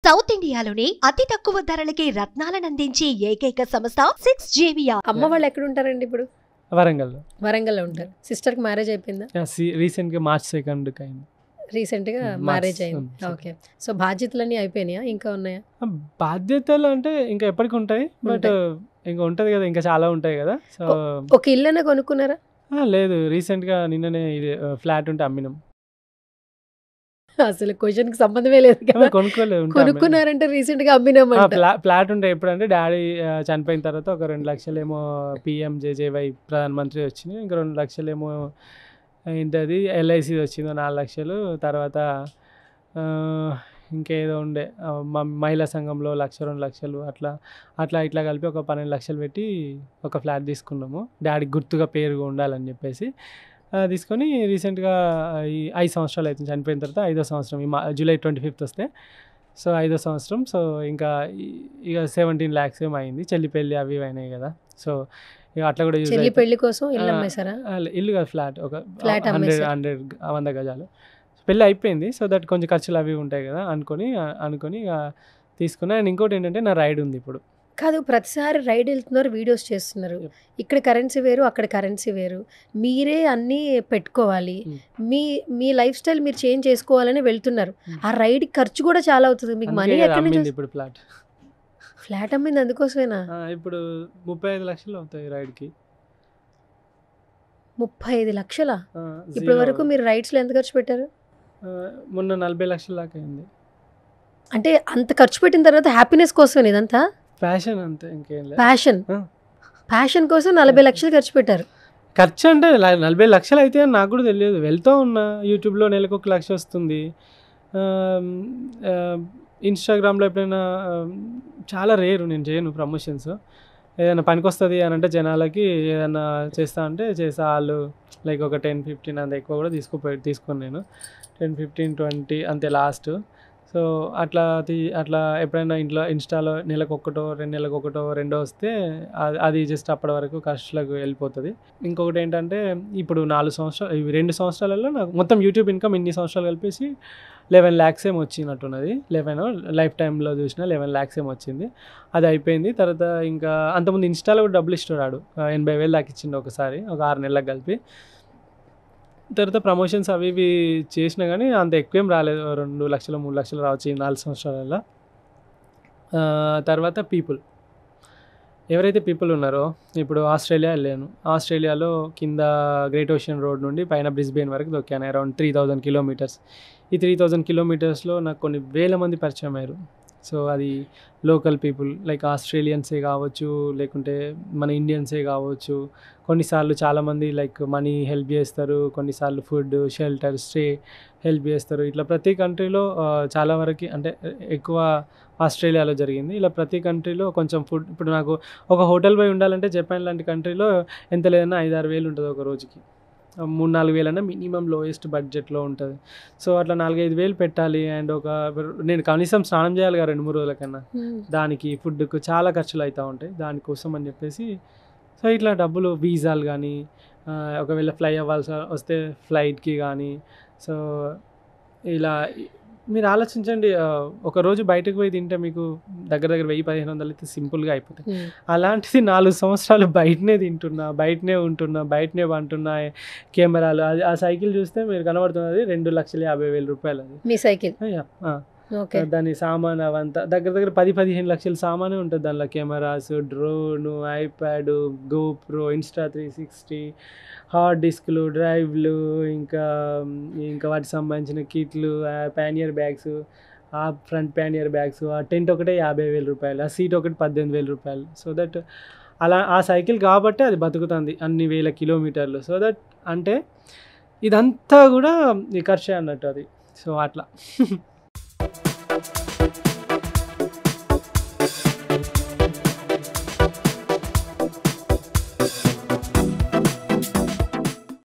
South ఇండియాలోని అతి తక్కువ ధరలకి రత్నాలనందించే ఏకైక సంస్థ 6JVR. అమ్మ వాళ్ళు ఎక్కడ ఉంటారండి ఇప్పుడు? వరంగల్లో ఉంటారు. సిస్టర్ కి మ్యారేజ్ అయిపోయిందా? రీసెంట్ గా March 2nd అయింది. రీసెంట్ గా మ్యారేజ్ అయింది. ఓకే. సో బాధ్యతలన్నీ అయిపోయినాయా, ఇంకా ఉన్నాయా? బాధ్యతలు అంటే ఇంకా ఎప్పటికి ఉంటాయి, బట్ ఇంకా ఉంటది కదా, ఇంకా చాలా ఉంటాయి కదా. సో ఒక ఇల్లనే కొనుక్కున్నారా? లేదు, రీసెంట్ గా నిన్ననే ఇది ఫ్లాట్ ఉంటే అమ్మినాం. అసలు క్వశ్చన్ కి సంబంధమే లేదు కదా. కొనుక్కున్నారంటే రీసెంట్ గా అమ్మినామంట. ఫ్లాట్ ఉంటే ఎప్పుడంటే డాడీ చనిపోయిన తర్వాత ఒక 2 లక్షలు ఏమో PMJJY ప్రధానమంత్రి వచ్చింది, ఇంకా 2 లక్షలు ఏమో ఏంటది LIC వచ్చింది, 4 లక్షలు. తర్వాత ఇంకేదో ఉండే మహిళా సంఘంలో 1 లక్ష 2 లక్షలు అట్లా ఇట్లా కలిపి ఒక 12 లక్షలు పెట్టి ఒక ఫ్లాట్ తీసుకున్నాము, డాడీకి గుర్తుగా పేరుగా ఉండాలని చెప్పేసి. తీసుకొని రీసెంట్గా ఈ 5 సంవత్సరాలు అవుతుంది, చనిపోయిన తర్వాత 5వ సంవత్సరం, ఈ July 25th వస్తే. సో 5వ సంవత్సరం. సో ఇంకా ఇక 17 lakhs ఏమో అయింది. చెల్లి పెళ్ళి అవి అయినాయి కదా. సో ఇక అట్లా కూడా చెల్లి పెళ్లి కోసం ఇల్లు అమ్మేశారా? ఇల్లు కాదు, ఫ్లాట్, ఒక ఫ్లాట్ 100 గజాలు. పెళ్ళి అయిపోయింది. సో దట్ కొంచెం ఖర్చులు అవి ఉంటాయి కదా అనుకొని ఇక తీసుకున్నా. అండ్ ఇంకోటి ఏంటంటే నా రైడ్ ఉంది ఇప్పుడు. కాదు, ప్రతిసారి రైడ్ వెళ్తున్నారు, వీడియోస్ చేస్తున్నారు. ఇక్కడ కరెన్సీ వేరు, అక్కడ కరెన్సీ వేరు. మీరే అన్నీ పెట్టుకోవాలి. మీ లైఫ్ స్టైల్ మీరు చేంజ్ చేసుకోవాలని వెళ్తున్నారు. ఆ రైడ్ ఖర్చు కూడా చాలా అవుతుంది. మీకు మనీ ఎక్కడి నుంచి? ఇప్పుడు ఫ్లాట్ అమ్మింది అందుకోసమేనా? ఇప్పుడు 35 లక్షలు అవుతాయి రైడ్కి. 35 లక్షలా? ఇప్పటి వరకు మీరు రైడ్స్లో ఎంత ఖర్చు పెట్టారు? మొన్న 40 లక్షల దాకా అయింది. అంటే అంత ఖర్చు పెట్టిన తర్వాత హ్యాపీనెస్ కోసమే ఇదంతా? ప్యాషన్ అంతే, ఇంకేం లేదు. ప్యాషన్ కోసం 40 లక్షలు ఖర్చు పెట్టారు. ఖర్చు అంటే 40 లక్షలు అయితే నాకు కూడా తెలియదు. వెళ్తూ ఉన్నా, యూట్యూబ్లో నెలకు 1 లక్ష వస్తుంది. ఇన్స్టాగ్రామ్లో ఎప్పుడైనా, చాలా రేరు, నేను చేయను ప్రమోషన్స్. ఏదైనా పనికి వస్తుంది అని అంటే జనాలకి ఏదైనా చేస్తా అంటే చేస్తా. వాళ్ళు లైక్ ఒక 10-15 అంత ఎక్కువ కూడా తీసుకోను నేను. 10-15-20 అంతే లాస్ట్. సో అట్లా ఎప్పుడైనా ఇన్స్టాలో నెలకు 1 2 నెలలకు 1 2 వస్తే అది జస్ట్ అప్పటి వరకు ఖర్చులకు వెళ్ళిపోతుంది. ఇంకొకటి ఏంటంటే ఇప్పుడు 4 సంవత్సరాలు, ఇవి 2 సంవత్సరాలలో నాకు మొత్తం యూట్యూబ్ ఇన్కమ్ ఇన్ని సంవత్సరాలు కలిపేసి 11 lakhs ఏమో వచ్చినట్టున్నది. 11 లైఫ్ టైంలో చూసిన 11 lakhs ఏమో వచ్చింది. అది అయిపోయింది. తర్వాత ఇంకా అంతకుముందు ఇన్స్టాలో కూడా డబ్బులు ఇస్తున్నాడు, 80,000 దాకా ఇచ్చిండు ఒకసారి, ఒక 6 నెలలకు కలిపి. తర్వాత ప్రమోషన్స్ అవి ఇవి చేసినా కానీ అంత ఎక్కువేం రాలేదు, 2 లక్షలు 3 లక్షలు రావచ్చు ఈ 4 సంవత్సరాలలో. తర్వాత ఎవరైతే పీపుల్ ఉన్నారో, ఇప్పుడు ఆస్ట్రేలియా వెళ్ళాను. ఆస్ట్రేలియాలో కింద గ్రేట్ ఓషన్ రోడ్ నుండి పైన బ్రిస్బేన్ వరకు దొక్కాను, అరౌండ్ 3000 kilometers. ఈ 3000 kilometersలో నాకు కొన్ని వేల మంది పరిచయం అయ్యారు. సో అది లోకల్ పీపుల్, లైక్ ఆస్ట్రేలియన్సే కావచ్చు, లేకుంటే మన ఇండియన్సే కావచ్చు. కొన్నిసార్లు చాలామంది లైక్ మనీ హెల్ప్ చేస్తారు, కొన్నిసార్లు ఫుడ్, షెల్టర్, స్టే హెల్ప్ చేస్తారు. ఇట్లా ప్రతి కంట్రీలో చాలా వరకు, అంటే ఎక్కువ ఆస్ట్రేలియాలో జరిగింది. ఇలా ప్రతి కంట్రీలో కొంచెం ఫుడ్, ఇప్పుడు నాకు ఒక హోటల్ పోయి ఉండాలంటే జపాన్ లాంటి కంట్రీలో ఎంత లేదన్నా 5-6 వేలు ఉంటుంది ఒక రోజుకి. 3-4 వేలన్నా మినిమం లోయెస్ట్ బడ్జెట్లో ఉంటుంది. సో అట్లా 4-5 వేలు పెట్టాలి. అండ్ నేను కనీసం స్నానం చేయాలి కదా 2-3 రోజుల కన్నా. దానికి ఫుడ్కు చాలా ఖర్చులు అవుతూ ఉంటాయి. దానికోసం అని చెప్పేసి సో ఇట్లా డబ్బులు, వీసాలు కానీ, ఒకవేళ ఫ్లై అవ్వాల్సి వస్తే ఫ్లైట్కి కానీ. సో ఇలా మీరు ఆలోచించండి, ఒకరోజు బయటకు పోయి తింటే మీకు దగ్గర 1000-1500 అయితే సింపుల్గా అయిపోతాయి. అలాంటిది 4 సంవత్సరాలు బయటనే తింటున్నా, బయటనే ఉంటున్నా, బయటనే పంటున్నా. కెమెరాలు, అది ఆ సైకిల్ చూస్తే మీరు కనబడుతున్నది 2,50,000 రూపాయలు. అది మీ సైకిల్? దాని సామాన్ అవంతా దగ్గర 10-15 లక్షల సామానే ఉంటుంది దానిలో. Cameras, drone, iPad, GoPro, Insta 360, hard డిస్క్లు, డ్రైవ్లు, ఇంకా వాటికి సంబంధించిన కిట్లు, ప్యానియర్ బ్యాగ్స్, ఆ ఫ్రంట్ ప్యానియర్ బ్యాగ్స్, ఆ టెంట్ ఒకటే 50,000 రూపాయలు, ఆ సీట్ ఒకటి 18,000 రూపాయలు. సో దట్ అలా ఆ సైకిల్ కాబట్టి అది బతుకుతుంది అన్ని వేల కిలోమీటర్లు. సో దట్ అంటే ఇదంతా కూడా ఈ ఖర్చే అన్నట్టు అది. సో అట్లా